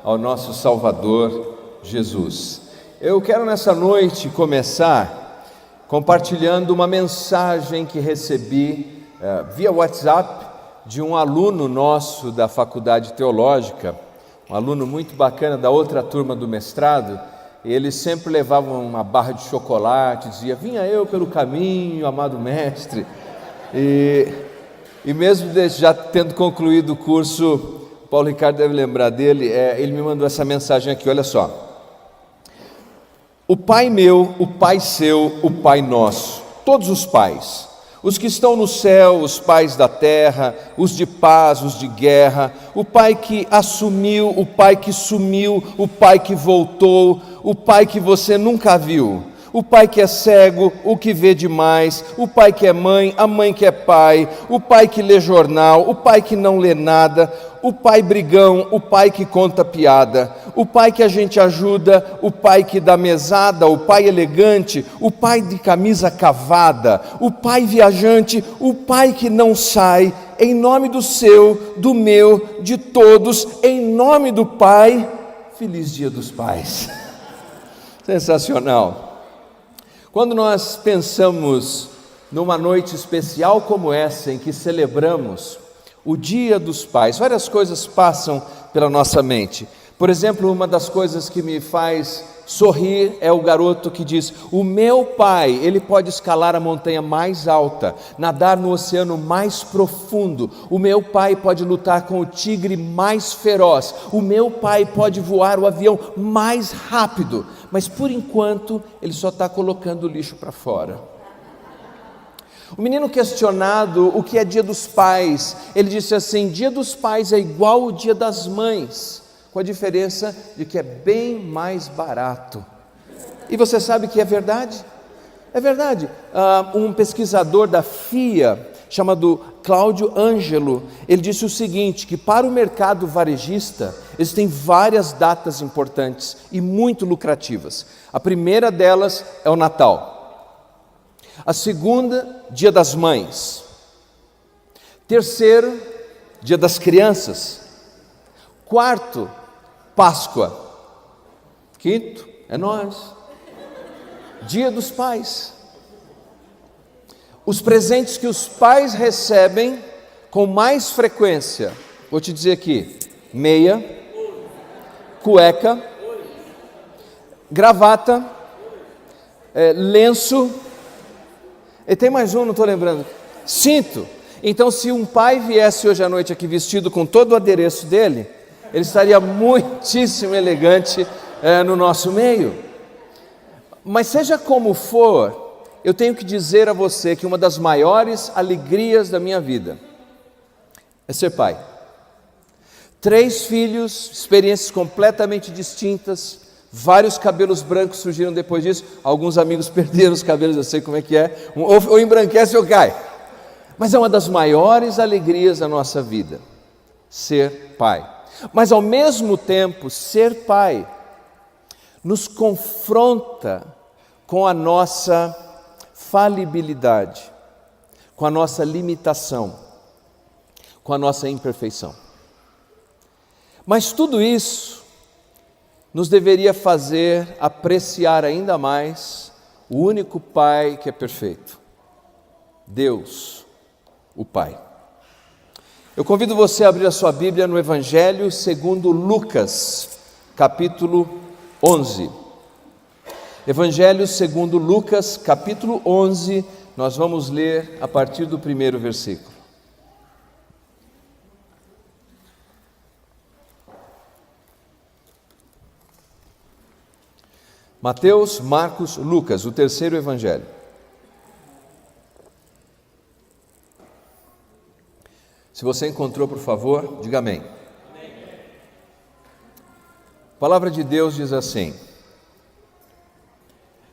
Ao nosso Salvador Jesus. Eu quero nessa noite começar compartilhando uma mensagem que recebi via WhatsApp de um aluno nosso da Faculdade Teológica, um aluno muito bacana da outra turma do mestrado. Ele sempre levava uma barra de chocolate, dizia: vinha eu pelo caminho, amado mestre. E mesmo já tendo concluído o curso, Paulo Ricardo deve lembrar dele, ele me mandou essa mensagem aqui, olha só: o Pai meu, o Pai seu, o Pai nosso, todos os pais, os que estão no céu, os pais da terra, os de paz, os de guerra, o Pai que assumiu, o Pai que sumiu, o Pai que voltou, o Pai que você nunca viu, o pai que é cego, o que vê demais, o pai que é mãe, a mãe que é pai, o pai que lê jornal, o pai que não lê nada, o pai brigão, o pai que conta piada, o pai que a gente ajuda, o pai que dá mesada, o pai elegante, o pai de camisa cavada, o pai viajante, o pai que não sai, em nome do seu, do meu, de todos, em nome do Pai. Feliz Dia dos Pais. Sensacional. Quando nós pensamos numa noite especial como essa, em que celebramos o Dia dos Pais, várias coisas passam pela nossa mente. Por exemplo, uma das coisas que me faz sorrir é o garoto que diz: o meu pai, ele pode escalar a montanha mais alta, nadar no oceano mais profundo, o meu pai pode lutar com o tigre mais feroz, o meu pai pode voar o avião mais rápido, mas por enquanto ele só está colocando o lixo para fora. O menino questionado o que é Dia dos Pais, ele disse assim: Dia dos Pais é igual o Dia das Mães, com a diferença de que é bem mais barato. E você sabe que é verdade? É verdade. Um pesquisador da FIA, chamado Cláudio Ângelo, ele disse o seguinte, que para o mercado varejista existem várias datas importantes e muito lucrativas. A primeira delas é o Natal. A segunda, Dia das Mães. Terceiro, Dia das Crianças. Quarto, Páscoa. Quinto, é nós, Dia dos Pais. Os presentes que os pais recebem com mais frequência, vou te dizer aqui: meia, cueca, gravata, lenço, e tem mais um, não estou lembrando, cinto. Então, se um pai viesse hoje à noite aqui vestido com todo o adereço dele, ele estaria muitíssimo elegante no nosso meio. Mas seja como for, eu tenho que dizer a você que uma das maiores alegrias da minha vida é ser pai. 3 filhos, experiências completamente distintas, vários cabelos brancos surgiram depois disso, alguns amigos perderam os cabelos, eu sei como é que é, ou embranquece ou cai. Mas é uma das maiores alegrias da nossa vida, ser pai. Mas ao mesmo tempo, ser pai nos confronta com a nossa falibilidade, com a nossa limitação, com a nossa imperfeição. Mas tudo isso nos deveria fazer apreciar ainda mais o único Pai que é perfeito, Deus, o Pai. Eu convido você a abrir a sua Bíblia no Evangelho segundo Lucas, capítulo 11. Evangelho segundo Lucas, capítulo 11, nós vamos ler a partir do primeiro versículo. Mateus, Marcos, Lucas, o terceiro evangelho. Se você encontrou, por favor, diga amém. A palavra de Deus diz assim: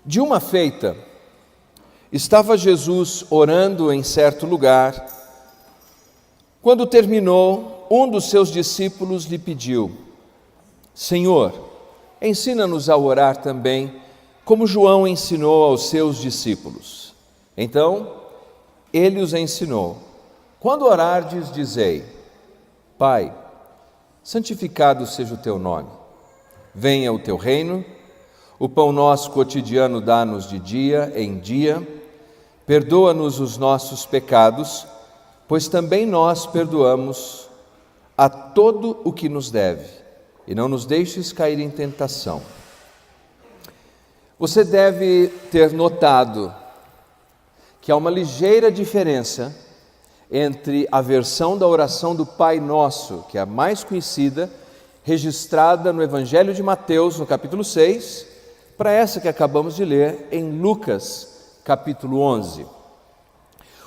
de uma feita, estava Jesus orando em certo lugar. Quando terminou, um dos seus discípulos lhe pediu: Senhor, ensina-nos a orar também, como João ensinou aos seus discípulos. Então, ele os ensinou: quando orardes, dizei: Pai, santificado seja o teu nome. Venha o teu reino, o pão nosso cotidiano dá-nos de dia em dia, perdoa-nos os nossos pecados, pois também nós perdoamos a todo o que nos deve, e não nos deixes cair em tentação. Você deve ter notado que há uma ligeira diferença entre a versão da oração do Pai Nosso, que é a mais conhecida, registrada no Evangelho de Mateus, no capítulo 6, para essa que acabamos de ler em Lucas, capítulo 11.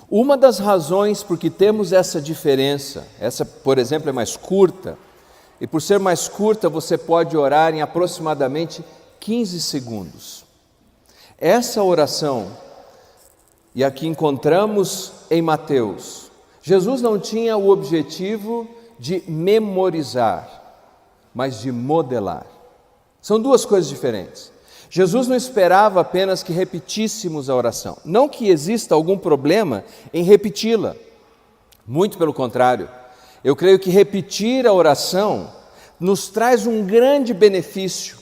Uma das razões por que temos essa diferença, essa, por exemplo, é mais curta, e por ser mais curta, você pode orar em aproximadamente 15 segundos. Essa oração, e aqui encontramos em Mateus, Jesus não tinha o objetivo de memorizar, mas de modelar. São duas coisas diferentes. Jesus não esperava apenas que repetíssemos a oração. Não que exista algum problema em repeti-la. Muito pelo contrário. Eu creio que repetir a oração nos traz um grande benefício,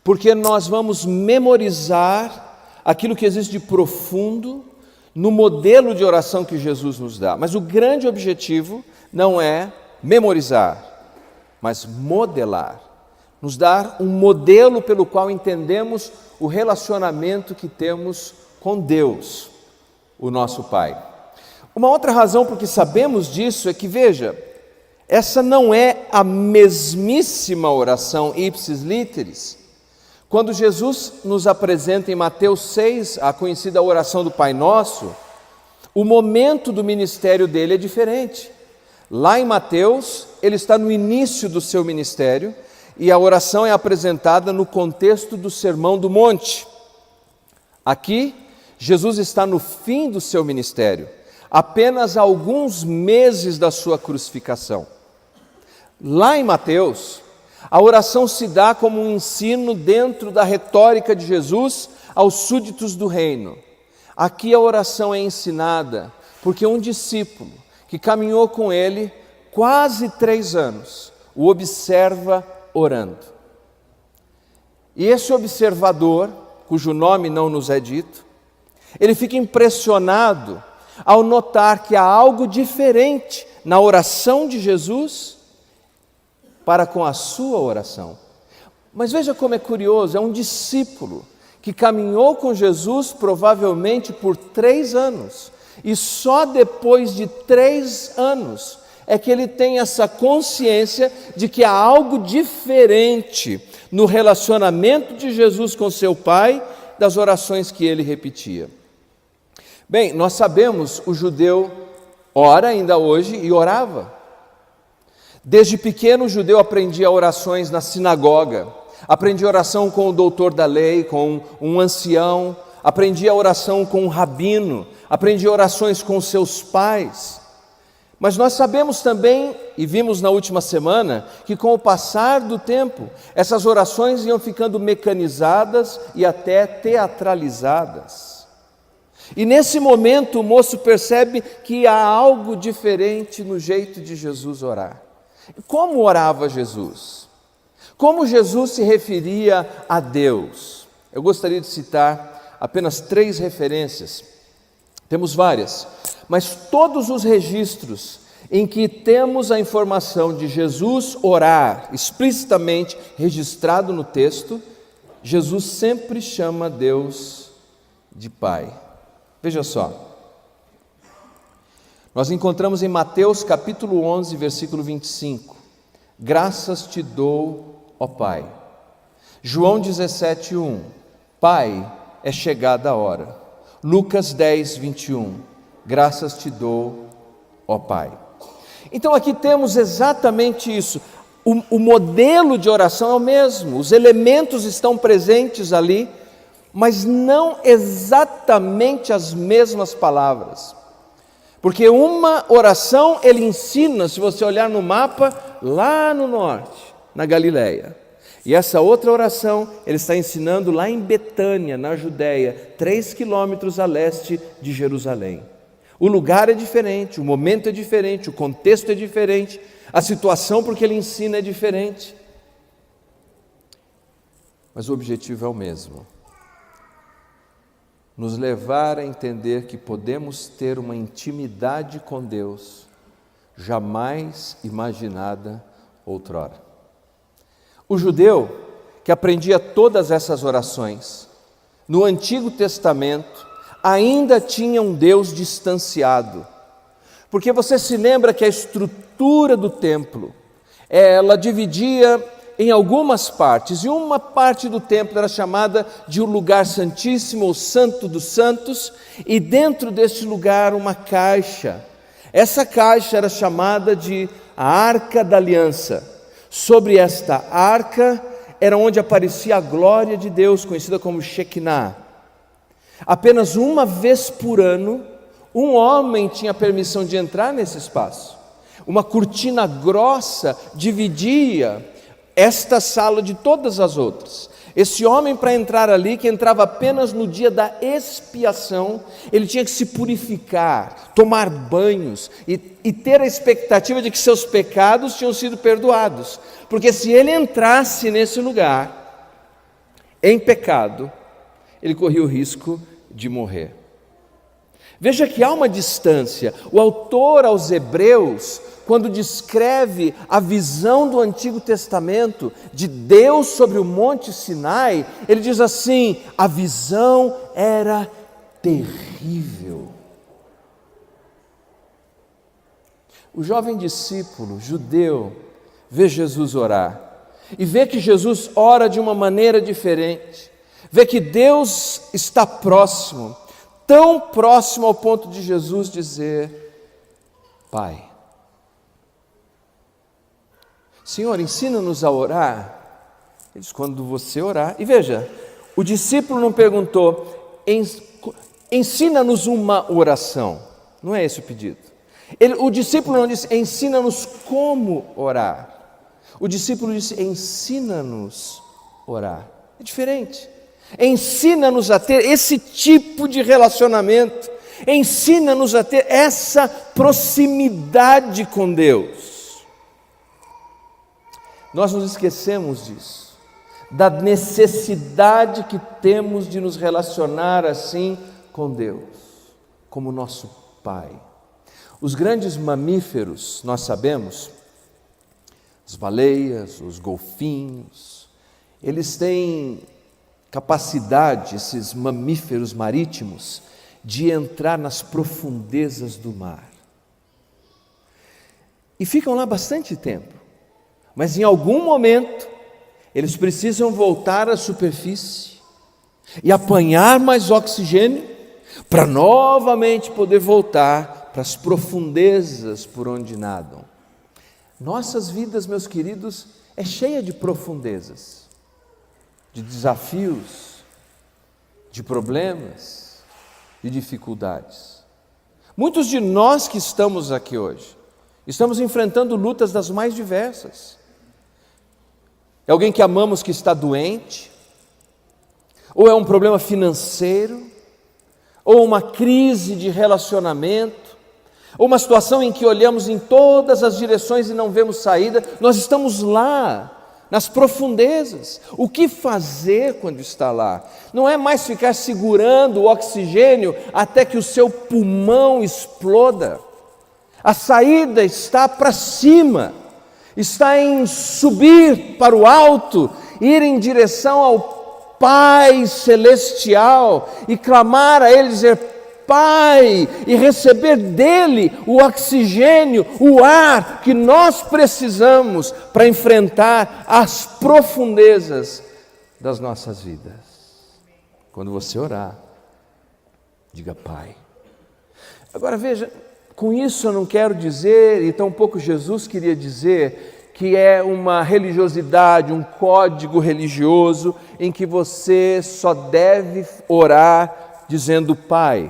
porque nós vamos memorizar aquilo que existe de profundo no modelo de oração que Jesus nos dá. Mas o grande objetivo não é memorizar, mas modelar. Nos dar um modelo pelo qual entendemos o relacionamento que temos com Deus, o nosso Pai. Uma outra razão por que sabemos disso é que, veja, essa não é a mesmíssima oração ipsis literis. Quando Jesus nos apresenta em Mateus 6 a conhecida oração do Pai Nosso, o momento do ministério dele é diferente. Lá em Mateus, ele está no início do seu ministério, e a oração é apresentada no contexto do Sermão do Monte. Aqui, Jesus está no fim do seu ministério, apenas alguns meses da sua crucificação. Lá em Mateus, a oração se dá como um ensino dentro da retórica de Jesus aos súditos do reino. Aqui a oração é ensinada porque um discípulo que caminhou com ele quase 3 anos o observa orando. E esse observador, cujo nome não nos é dito, ele fica impressionado ao notar que há algo diferente na oração de Jesus para com a sua oração. Mas veja como é curioso, é um discípulo que caminhou com Jesus provavelmente por 3 anos, e só depois de 3 anos é que ele tem essa consciência de que há algo diferente no relacionamento de Jesus com seu Pai das orações que ele repetia. Bem, nós sabemos, o judeu ora ainda hoje e orava. Desde pequeno o judeu aprendia orações na sinagoga, aprendia oração com o doutor da lei, com um ancião, aprendia oração com um rabino, aprendia orações com seus pais. Mas nós sabemos também, e vimos na última semana, que com o passar do tempo, essas orações iam ficando mecanizadas e até teatralizadas. E nesse momento o moço percebe que há algo diferente no jeito de Jesus orar. Como orava Jesus? Como Jesus se referia a Deus? Eu gostaria de citar apenas 3 referências. Temos várias, mas todos os registros em que temos a informação de Jesus orar explicitamente registrado no texto, Jesus sempre chama Deus de Pai. Veja só, nós encontramos em Mateus capítulo 11, versículo 25, graças te dou, ó Pai. João 17:1, Pai, é chegada a hora. Lucas 10, 21, graças te dou, ó Pai. Então aqui temos exatamente isso, o modelo de oração é o mesmo, os elementos estão presentes ali, mas não exatamente as mesmas palavras. Porque uma oração ele ensina, se você olhar no mapa, lá no norte, na Galileia. E essa outra oração ele está ensinando lá em Betânia, na Judéia, 3 quilômetros a leste de Jerusalém. O lugar é diferente, o momento é diferente, o contexto é diferente, A situação porque ele ensina é diferente. Mas o objetivo é o mesmo. Nos levar a entender que podemos ter uma intimidade com Deus jamais imaginada outrora. O judeu que aprendia todas essas orações, no Antigo Testamento, ainda tinha um Deus distanciado. Porque você se lembra que a estrutura do templo, ela dividia em algumas partes, e uma parte do templo era chamada de o lugar santíssimo, ou santo dos santos, e dentro deste lugar uma caixa. Essa caixa era chamada de a Arca da Aliança. Sobre esta arca era onde aparecia a glória de Deus, conhecida como Shekinah. Apenas uma vez por ano, um homem tinha permissão de entrar nesse espaço. Uma cortina grossa dividia esta sala de todas as outras. Esse homem, para entrar ali, que entrava apenas no dia da expiação, ele tinha que se purificar, tomar banhos e ter a expectativa de que seus pecados tinham sido perdoados. Porque se ele entrasse nesse lugar, em pecado, ele corria o risco de morrer. Veja que há uma distância. O autor aos Hebreus, quando descreve a visão do Antigo Testamento de Deus sobre o Monte Sinai, ele diz assim: a visão era terrível. O jovem discípulo judeu vê Jesus orar e vê que Jesus ora de uma maneira diferente, vê que Deus está próximo, tão próximo ao ponto de Jesus dizer: Pai, Senhor, ensina-nos a orar. Ele diz: quando você orar. E veja, o discípulo não perguntou: ensina-nos uma oração. Não é esse o pedido. O discípulo não disse: ensina-nos como orar. O discípulo disse: ensina-nos a orar. É diferente. Ensina-nos a ter esse tipo de relacionamento. Ensina-nos a ter essa proximidade com Deus. Nós nos esquecemos disso, da necessidade que temos de nos relacionar assim com Deus, como nosso Pai. Os grandes mamíferos, nós sabemos, as baleias, os golfinhos, eles têm capacidade, esses mamíferos marítimos, de entrar nas profundezas do mar. E ficam lá bastante tempo, mas em algum momento eles precisam voltar à superfície e apanhar mais oxigênio para novamente poder voltar para as profundezas por onde nadam. Nossas vidas, meus queridos, é cheia de profundezas, de desafios, de problemas, de dificuldades. Muitos de nós que estamos aqui hoje, estamos enfrentando lutas das mais diversas. É alguém que amamos que está doente, ou é um problema financeiro, ou uma crise de relacionamento, ou uma situação em que olhamos em todas as direções e não vemos saída. Nós estamos lá, nas profundezas. O que fazer quando está lá? Não é mais ficar segurando o oxigênio até que o seu pulmão exploda. A saída está para cima, está em subir para o alto, ir em direção ao Pai Celestial e clamar a Ele, dizer: Pai, e receber dele o oxigênio, o ar que nós precisamos para enfrentar as profundezas das nossas vidas. Quando você orar, diga: Pai. Agora veja, com isso eu não quero dizer, e tampouco Jesus queria dizer, que é uma religiosidade, um código religioso em que você só deve orar dizendo Pai.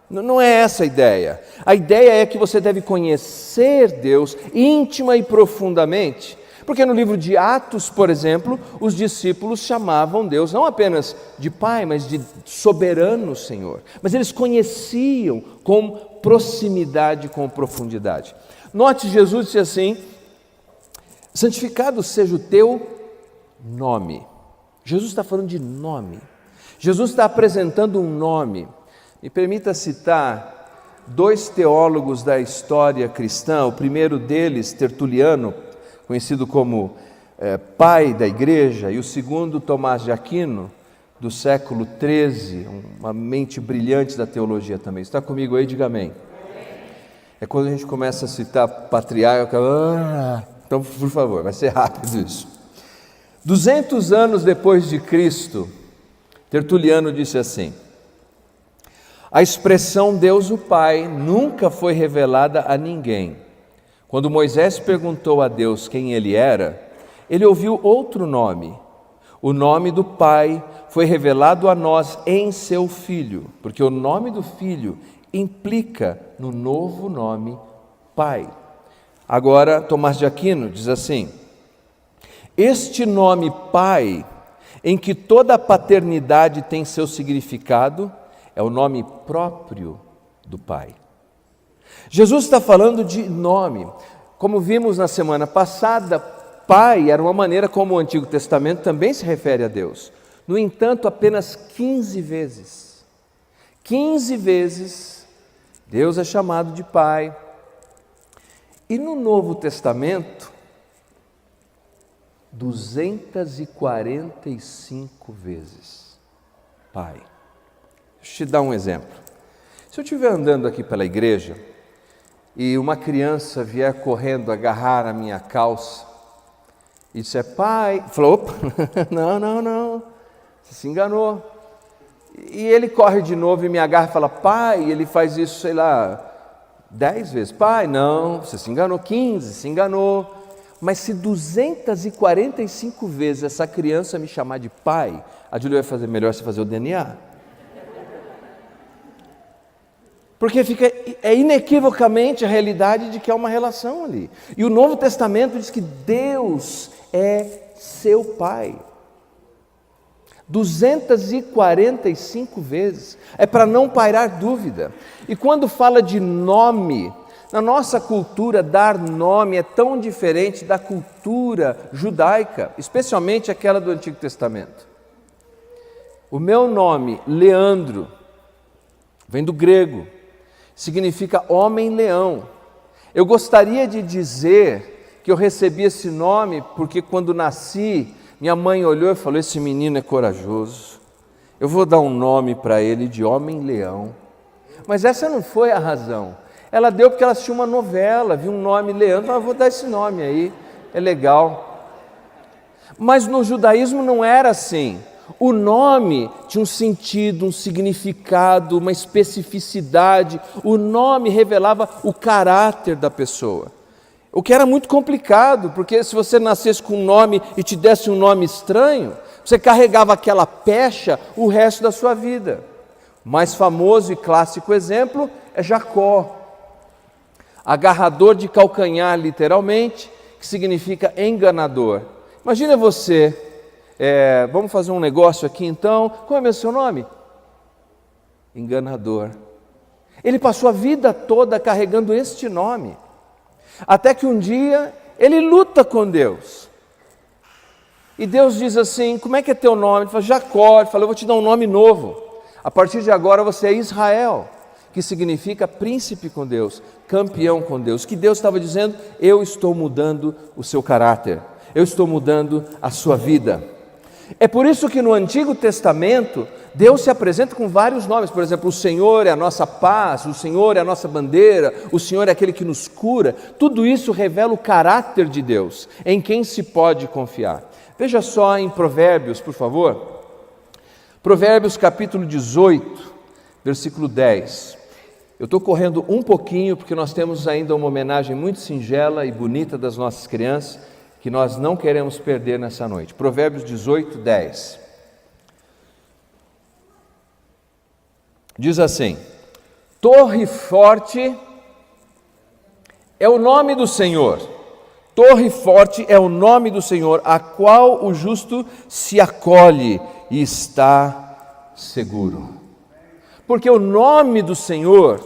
Não é essa a ideia. A ideia é que você deve conhecer Deus íntima e profundamente. Porque no livro de Atos, por exemplo, os discípulos chamavam Deus não apenas de Pai, mas de soberano Senhor. Mas eles conheciam com proximidade, com profundidade. Note, Jesus disse assim, Santificado seja o teu nome. Jesus está falando de nome. Jesus está apresentando um nome. Me permita citar dois teólogos da história cristã. O primeiro deles, Tertuliano, conhecido como pai da igreja, e o segundo, Tomás de Aquino, do século XIII, uma mente brilhante da teologia também. Está comigo aí? Diga amém. É quando a gente começa a citar patriarca, então, por favor, vai ser rápido isso. 200 anos depois de Cristo, Tertuliano disse assim: a expressão Deus o Pai nunca foi revelada a ninguém. Quando Moisés perguntou a Deus quem ele era, ele ouviu outro nome. O nome do Pai foi revelado a nós em seu Filho, porque o nome do Filho implica no novo nome Pai. Agora, Tomás de Aquino diz assim: este nome Pai, em que toda a paternidade tem seu significado, é o nome próprio do Pai. Jesus está falando de nome. Como vimos na semana passada, Pai era uma maneira como o Antigo Testamento também se refere a Deus. No entanto, apenas 15 vezes. 15 vezes Deus é chamado de Pai. E no Novo Testamento, 245 vezes Pai. Deixa eu te dar um exemplo. Se eu estiver andando aqui pela igreja e uma criança vier correndo agarrar a minha calça e disser Pai, falou, opa, não, você se enganou. E ele corre de novo e me agarra e fala Pai, e ele faz isso, sei lá, 10 vezes. Pai, não, você se enganou. 15, se enganou. Mas se 245 vezes essa criança me chamar de pai, a Júlia vai fazer melhor você fazer o DNA. Porque é inequivocamente a realidade de que há uma relação ali. E o Novo Testamento diz que Deus é seu Pai. 245 vezes. É para não pairar dúvida. E quando fala de nome, na nossa cultura, dar nome é tão diferente da cultura judaica, especialmente aquela do Antigo Testamento. O meu nome, Leandro, vem do grego, significa homem-leão. Eu gostaria de dizer que eu recebi esse nome porque quando nasci, minha mãe olhou e falou, esse menino é corajoso, eu vou dar um nome para ele de homem-leão. Mas essa não foi a razão. Ela deu porque ela assistiu uma novela, viu um nome Leandro, vou dar esse nome aí, é legal. Mas no judaísmo não era assim. O nome tinha um sentido, um significado, uma especificidade. O nome revelava o caráter da pessoa. O que era muito complicado, porque se você nascesse com um nome e te desse um nome estranho, você carregava aquela pecha o resto da sua vida. O mais famoso e clássico exemplo é Jacó. Agarrador de calcanhar, literalmente, que significa enganador. Imagina você, vamos fazer um negócio aqui então, como é o seu nome? Enganador. Ele passou a vida toda carregando este nome, até que um dia ele luta com Deus. E Deus diz assim, como é que é teu nome? Ele fala, Jacó. Ele fala, eu vou te dar um nome novo. A partir de agora você é Israel, que significa príncipe com Deus, campeão com Deus. Que Deus estava dizendo, eu estou mudando o seu caráter, eu estou mudando a sua vida. É por isso que no Antigo Testamento, Deus se apresenta com vários nomes. Por exemplo, o Senhor é a nossa paz, o Senhor é a nossa bandeira, o Senhor é aquele que nos cura. Tudo isso revela o caráter de Deus, em quem se pode confiar. Veja só em Provérbios, por favor. Provérbios capítulo 18, versículo 10. Eu estou correndo um pouquinho, porque nós temos ainda uma homenagem muito singela e bonita das nossas crianças, que nós não queremos perder nessa noite. Provérbios 18, 10. Diz assim, torre forte é o nome do Senhor. Torre forte é o nome do Senhor, a qual o justo se acolhe e está seguro. Porque o nome do Senhor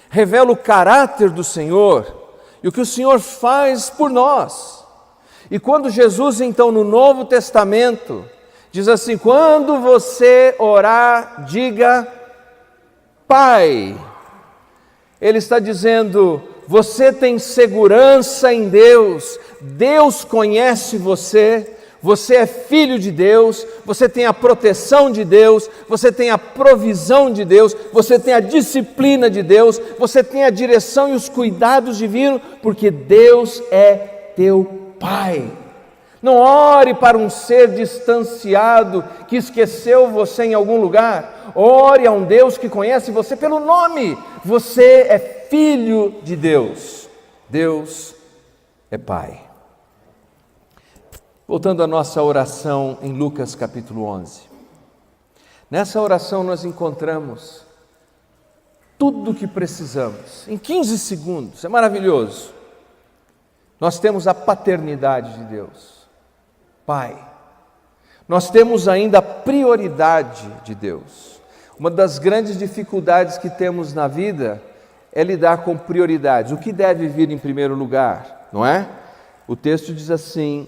revela o caráter do Senhor e o que o Senhor faz por nós. E quando Jesus, então, no Novo Testamento, diz assim: quando você orar, diga Pai. Ele está dizendo: você tem segurança em Deus, Deus conhece você, você é filho de Deus, você tem a proteção de Deus, você tem a provisão de Deus, você tem a disciplina de Deus, você tem a direção e os cuidados divinos, porque Deus é teu Pai. Não ore para um ser distanciado que esqueceu você em algum lugar. Ore a um Deus que conhece você pelo nome. Você é filho de Deus. Deus é Pai. Voltando à nossa oração em Lucas capítulo 11. Nessa oração nós encontramos tudo o que precisamos. Em 15 segundos. É maravilhoso. Nós temos a paternidade de Deus. Pai. Nós temos ainda a prioridade de Deus. Uma das grandes dificuldades que temos na vida é lidar com prioridades. O que deve vir em primeiro lugar, não é? O texto diz assim: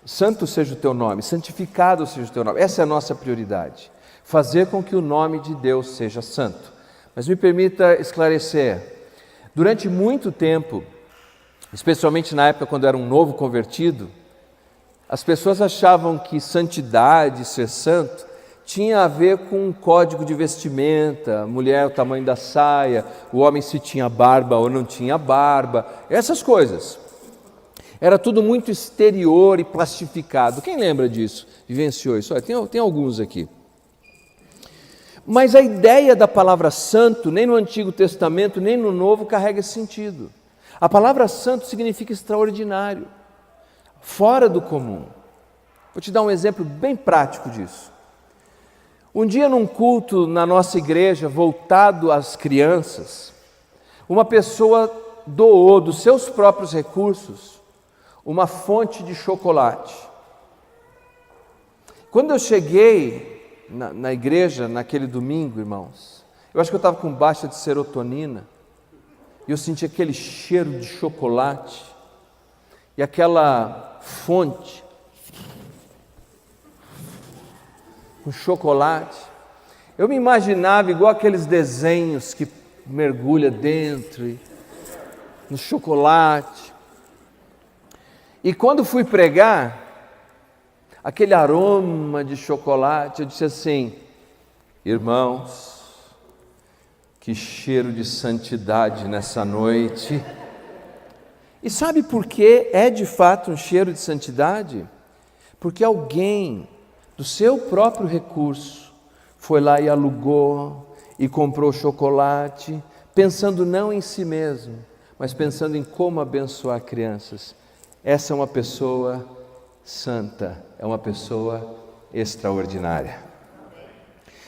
santo seja o teu nome, santificado seja o teu nome. Essa é a nossa prioridade. Fazer com que o nome de Deus seja santo. Mas me permita esclarecer. Durante muito tempo, especialmente na época quando eu era um novo convertido, as pessoas achavam que santidade, ser santo, tinha a ver com um código de vestimenta, a mulher, o tamanho da saia, o homem se tinha barba ou não tinha barba, essas coisas. Era tudo muito exterior e plastificado. Quem lembra disso? Vivenciou isso? Olha, tem alguns aqui. Mas a ideia da palavra santo, nem no Antigo Testamento, nem no Novo, carrega esse sentido. A palavra santo significa extraordinário, fora do comum. Vou te dar um exemplo bem prático disso. Um dia num culto na nossa igreja, voltado às crianças, uma pessoa doou dos seus próprios recursos uma fonte de chocolate. Quando eu cheguei na igreja naquele domingo, irmãos, eu acho que eu estava com baixa de serotonina, e eu senti aquele cheiro de chocolate, e aquela fonte com chocolate. Eu me imaginava igual aqueles desenhos que mergulha dentro, no chocolate. E quando fui pregar, aquele aroma de chocolate, eu disse assim: irmãos, que cheiro de santidade nessa noite. E sabe por que é de fato um cheiro de santidade? Porque alguém do seu próprio recurso foi lá e alugou e comprou chocolate, pensando não em si mesmo, mas pensando em como abençoar crianças. Essa é uma pessoa santa, é uma pessoa extraordinária.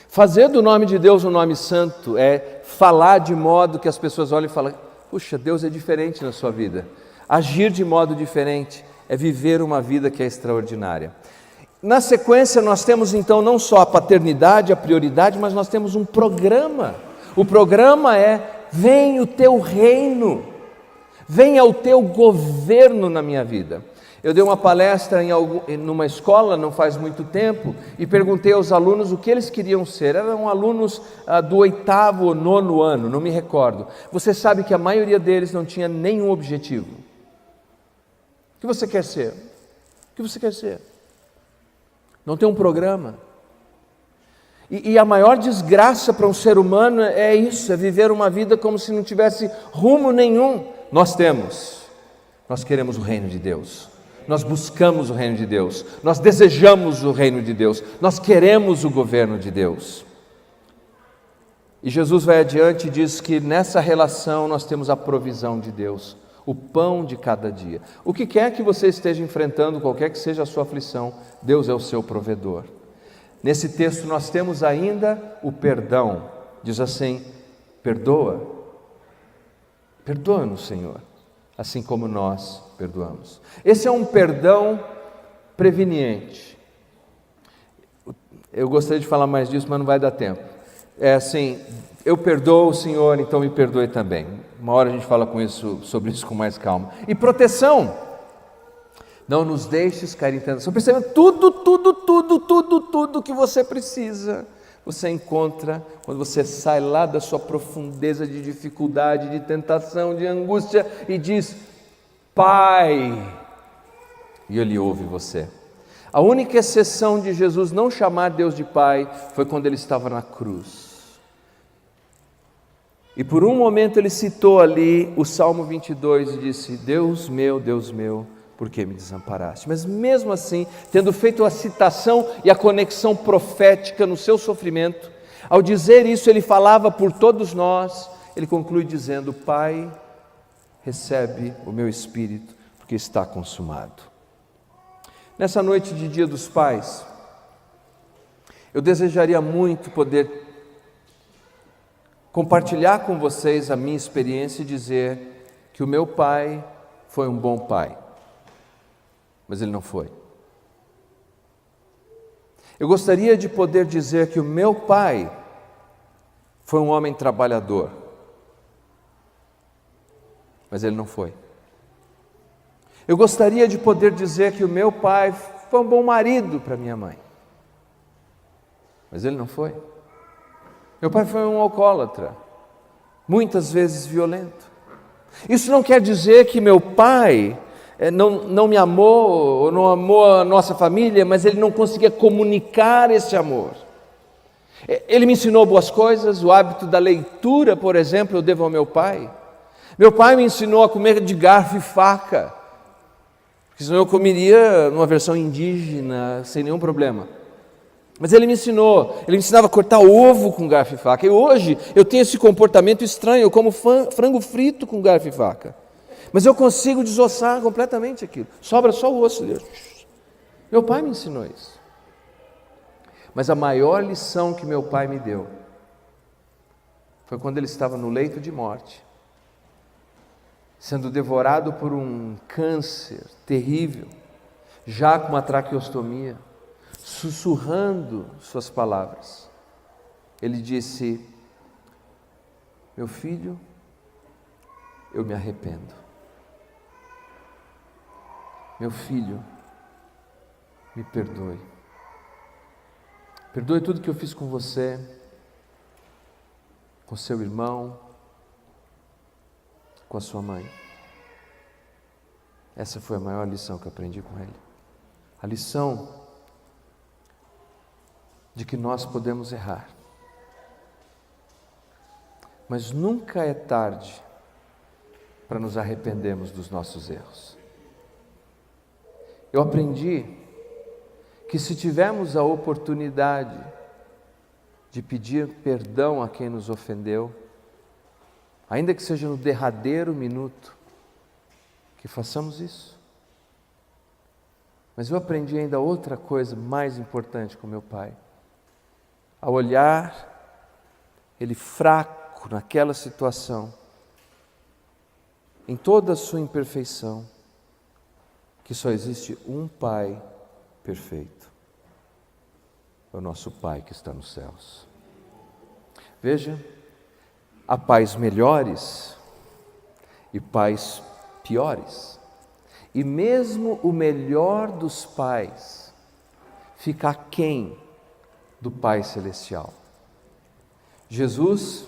Fazer do nome de Deus um nome santo é falar de modo que as pessoas olhem e falem: puxa, Deus é diferente na sua vida. Agir de modo diferente é viver uma vida que é extraordinária. Na sequência, nós temos então não só a paternidade, a prioridade, mas nós temos um programa. O programa é: venha o teu reino, venha o teu governo na minha vida. Eu dei uma palestra numa escola não faz muito tempo e perguntei aos alunos o que eles queriam ser. Eram alunos do 8º ou 9º ano, não me recordo. Você sabe que a maioria deles não tinha nenhum objetivo. O que você quer ser? O que você quer ser? Não tem um programa. E a maior desgraça para um ser humano é isso, é viver uma vida como se não tivesse rumo nenhum. Nós queremos o reino de Deus, nós buscamos o reino de Deus, nós desejamos o reino de Deus, nós queremos o governo de Deus. E Jesus vai adiante e diz que nessa relação nós temos a provisão de Deus, o pão de cada dia. O que quer que você esteja enfrentando, qualquer que seja a sua aflição, Deus é o seu provedor. Nesse texto nós temos ainda o perdão. Diz assim: perdoa-nos, Senhor, assim como nós perdoamos. Esse é um perdão preveniente. Eu gostaria de falar mais disso, mas não vai dar tempo. É assim: eu perdoo o Senhor, então me perdoe também. Uma hora a gente fala sobre isso com mais calma. E proteção. Não nos deixes cair em tentação. Perceba, tudo que você precisa, você encontra quando você sai lá da sua profundeza de dificuldade, de tentação, de angústia e diz: Pai, e Ele ouve você. A única exceção de Jesus não chamar Deus de Pai foi quando Ele estava na cruz. E por um momento Ele citou ali o Salmo 22 e disse: Deus meu, por que me desamparaste? Mas mesmo assim, tendo feito a citação e a conexão profética no seu sofrimento, ao dizer isso Ele falava por todos nós. Ele conclui dizendo: Pai, recebe o meu espírito, porque está consumado. Nessa noite de Dia dos Pais, eu desejaria muito poder compartilhar com vocês a minha experiência e dizer que o meu pai foi um bom pai, mas ele não foi. Eu gostaria de poder dizer que o meu pai foi um homem trabalhador, mas ele não foi. Eu gostaria de poder dizer que o meu pai foi um bom marido para minha mãe, mas ele não foi. Meu pai foi um alcoólatra, muitas vezes violento. Isso não quer dizer que meu pai não me amou, ou não amou a nossa família, mas ele não conseguia comunicar esse amor. Ele me ensinou boas coisas, o hábito da leitura, por exemplo, eu devo ao meu pai. Meu pai me ensinou a comer de garfo e faca, porque senão eu comeria numa versão indígena, sem nenhum problema. Mas ele me ensinava a cortar ovo com garfo e faca. E hoje eu tenho esse comportamento estranho, eu como frango frito com garfo e faca. Mas eu consigo desossar completamente aquilo, sobra só o osso. Meu pai me ensinou isso. Mas a maior lição que meu pai me deu foi quando ele estava no leito de morte, sendo devorado por um câncer terrível, já com uma traqueostomia, sussurrando suas palavras. Ele disse: meu filho, eu me arrependo. Meu filho, me perdoe. Perdoe tudo que eu fiz com você, com seu irmão, com a sua mãe. Essa foi a maior lição que eu aprendi com ele. A lição de que nós podemos errar, mas nunca é tarde para nos arrependermos dos nossos erros. Eu aprendi que se tivermos a oportunidade de pedir perdão a quem nos ofendeu, ainda que seja no derradeiro minuto, que façamos isso. Mas eu aprendi ainda outra coisa mais importante com meu pai. Ao olhar ele fraco naquela situação, em toda a sua imperfeição, que só existe um Pai perfeito, é o nosso Pai que está nos céus. Veja, há pais melhores e pais piores, e mesmo o melhor dos pais fica aquém do Pai Celestial. Jesus,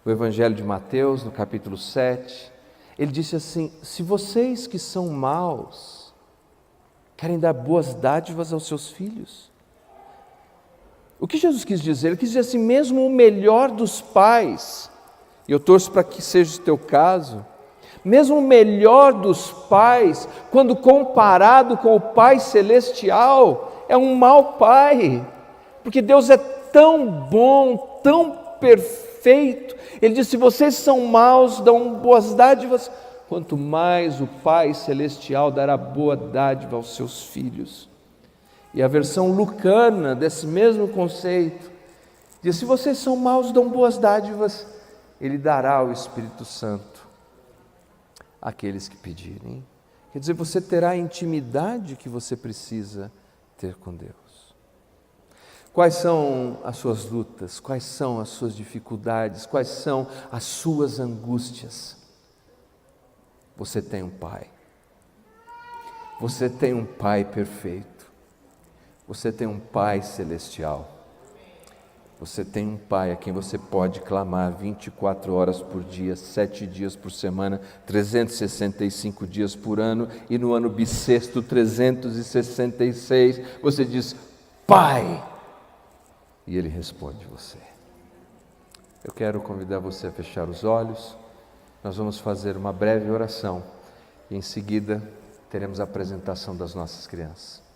no Evangelho de Mateus, no capítulo 7, ele disse assim: se vocês que são maus querem dar boas dádivas aos seus filhos. O que Jesus quis dizer? Ele quis dizer assim, mesmo o melhor dos pais, e eu torço para que seja o teu caso, mesmo o melhor dos pais, quando comparado com o Pai Celestial, é um mau pai, porque Deus é tão bom, tão perfeito. Ele disse: se vocês são maus, dão boas dádivas, quanto mais o Pai Celestial dará boa dádiva aos seus filhos. E a versão lucana desse mesmo conceito diz: se vocês são maus, dão boas dádivas, Ele dará o Espírito Santo àqueles que pedirem. Quer dizer, você terá a intimidade que você precisa ter com Deus. Quais são as suas lutas? Quais são as suas dificuldades? Quais são as suas angústias? Você tem um Pai. Você tem um Pai perfeito. Você tem um Pai celestial. Você tem um Pai a quem você pode clamar 24 horas por dia, 7 dias por semana, 365 dias por ano, e no ano bissexto 366, você diz: Pai! E Ele responde você. Eu quero convidar você a fechar os olhos. Nós vamos fazer uma breve oração e em seguida teremos a apresentação das nossas crianças.